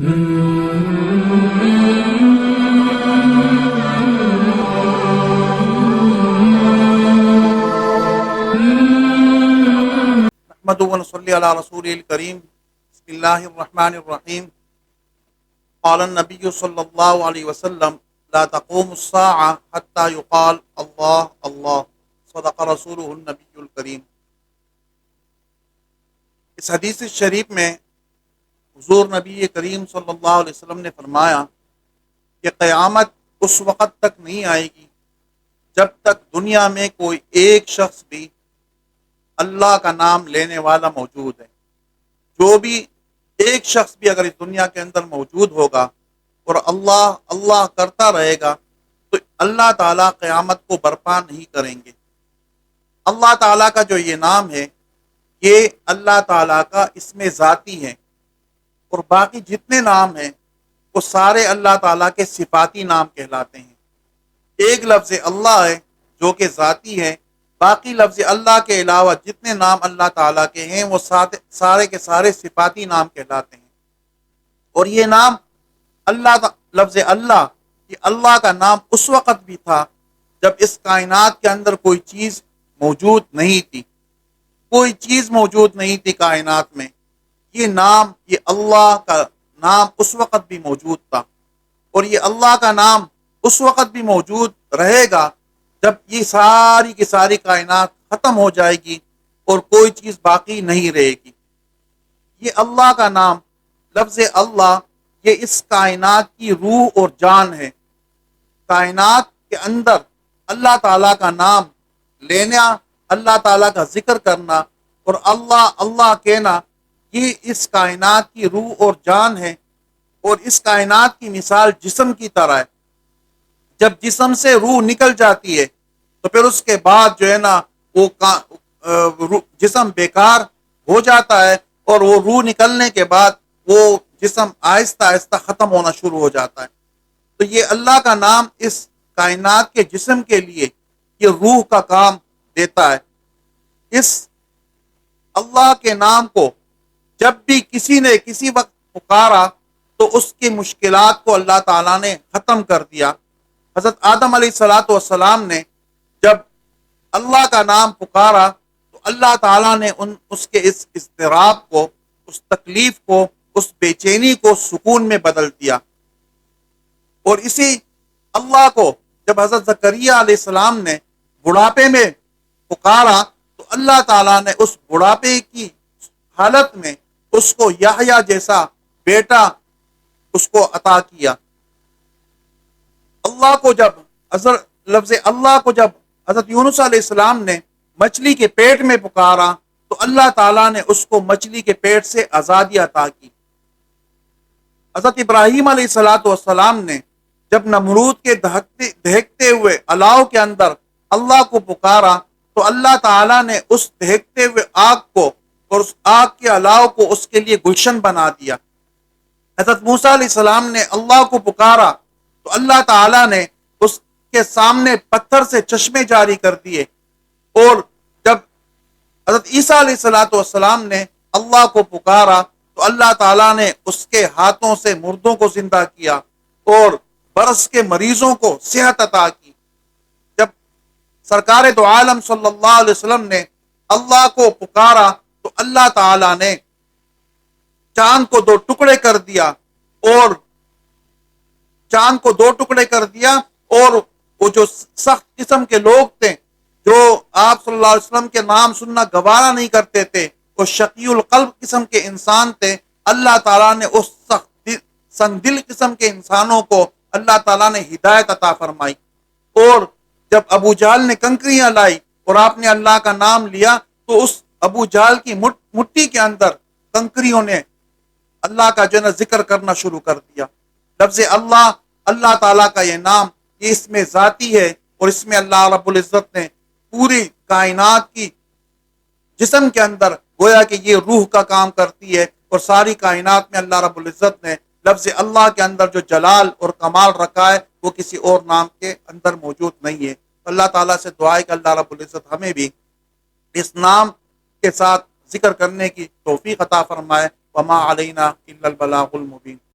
نحمد و نصلی علی رسول الکریم بسم اللہ الرحمن الرحیم قال النبی صلی اللہ علیہ وسلم لا تقوم الساعة حتى يقال اللہ اللہ صدق رسولہ النبی الکریم۔ اس حدیث شریف میں حضور نبی کریم صلی اللہ علیہ وسلم نے فرمایا کہ قیامت اس وقت تک نہیں آئے گی جب تک دنیا میں کوئی ایک شخص بھی اللہ کا نام لینے والا موجود ہے۔ جو بھی ایک شخص بھی اگر اس دنیا کے اندر موجود ہوگا اور اللہ اللہ کرتا رہے گا تو اللہ تعالیٰ قیامت کو برپا نہیں کریں گے۔ اللہ تعالیٰ کا جو یہ نام ہے یہ اللہ تعالیٰ کا اسم ذاتی ہے، اور باقی جتنے نام ہیں وہ سارے اللہ تعالیٰ کے صفاتی نام کہلاتے ہیں۔ ایک لفظ اللہ ہے جو کہ ذاتی ہے، باقی لفظ اللہ کے علاوہ جتنے نام اللہ تعالیٰ کے ہیں وہ سارے کے سارے صفاتی نام کہلاتے ہیں۔ اور یہ نام لفظ اللہ، یہ اللہ کا نام اس وقت بھی تھا جب اس کائنات کے اندر کوئی چیز موجود نہیں تھی، کوئی چیز موجود نہیں تھی کائنات میں۔ یہ نام، یہ اللہ کا نام اس وقت بھی موجود تھا، اور یہ اللہ کا نام اس وقت بھی موجود رہے گا جب یہ ساری کی ساری کائنات ختم ہو جائے گی اور کوئی چیز باقی نہیں رہے گی۔ یہ اللہ کا نام، لفظ اللہ، یہ اس کائنات کی روح اور جان ہے۔ کائنات کے اندر اللہ تعالیٰ کا نام لینا، اللہ تعالیٰ کا ذکر کرنا اور اللہ اللہ کہنا، یہ اس کائنات کی روح اور جان ہے۔ اور اس کائنات کی مثال جسم کی طرح ہے۔ جب جسم سے روح نکل جاتی ہے تو پھر اس کے بعد جو ہے نا وہ جسم بیکار ہو جاتا ہے، اور وہ روح نکلنے کے بعد وہ جسم آہستہ آہستہ ختم ہونا شروع ہو جاتا ہے۔ تو یہ اللہ کا نام اس کائنات کے جسم کے لیے یہ روح کا کام دیتا ہے۔ اس اللہ کے نام کو جب بھی کسی نے کسی وقت پکارا تو اس کی مشکلات کو اللہ تعالیٰ نے ختم کر دیا۔ حضرت آدم علیہ السلام نے جب اللہ کا نام پکارا تو اللہ تعالیٰ نے اس کے اس اضطراب کو، اس تکلیف کو، اس بے چینی کو سکون میں بدل دیا۔ اور اسی اللہ کو جب حضرت زکریا علیہ السلام نے بڑھاپے میں پکارا تو اللہ تعالیٰ نے اس بڑھاپے کی حالت میں اس کو یحییٰ جیسا بیٹا اس کو عطا کیا۔ اللہ کو جب لفظ اللہ کو جب حضرت یونس علیہ السلام نے مچھلی کے پیٹ میں پکارا تو اللہ تعالیٰ نے اس کو مچھلی کے پیٹ سے آزادی عطا کی۔ حضرت ابراہیم علیہ السلام نے جب نمرود کے دہکتے ہوئے الاؤ کے اندر اللہ کو پکارا تو اللہ تعالیٰ نے اس دہکتے ہوئے آگ کو اور اس آگ کے الاؤ کو اس کے لیے گلشن بنا دیا۔ حضرت موسیٰ علیہ السلام نے اللہ کو پکارا تو اللہ تعالیٰ نے اس کے سامنے پتھر سے چشمے جاری کر دیے۔ اور جب حضرت عیسیٰ علیہ السلام نے اللہ کو پکارا تو اللہ تعالیٰ نے اس کے ہاتھوں سے مردوں کو زندہ کیا اور برس کے مریضوں کو صحت عطا کی۔ جب سرکار دو عالم صلی اللہ علیہ وسلم نے اللہ کو پکارا تو اللہ تعالیٰ نے چاند کو دو ٹکڑے کر دیا، اور وہ جو سخت قسم کے لوگ تھے جو آپ صلی اللہ علیہ وسلم کے نام سننا گوارا نہیں کرتے تھے، وہ شقی القلب قسم کے انسان تھے، اللہ تعالیٰ نے اس سنگ دل قسم کے انسانوں کو اللہ تعالیٰ نے ہدایت عطا فرمائی۔ اور جب ابو جہل نے کنکریاں لائی اور آپ نے اللہ کا نام لیا تو اس ابو جہل کی مٹی کے اندر کنکریوں نے اللہ کا جو ہے ذکر کرنا شروع کر دیا۔ لفظ اللہ، اللہ تعالیٰ کا یہ نام، یہ اس میں ذاتی ہے، اور اس میں اللہ رب العزت نے پوری کائنات کی جسم کے اندر گویا کہ یہ روح کا کام کرتی ہے، اور ساری کائنات میں اللہ رب العزت نے لفظ اللہ کے اندر جو جلال اور کمال رکھا ہے وہ کسی اور نام کے اندر موجود نہیں ہے۔ اللہ تعالیٰ سے دعا ہے کہ اللہ رب العزت ہمیں بھی اس نام کے ساتھ ذکر کرنے کی توفیق عطا فرمائے۔ وما علینا الا البلاغ المبین۔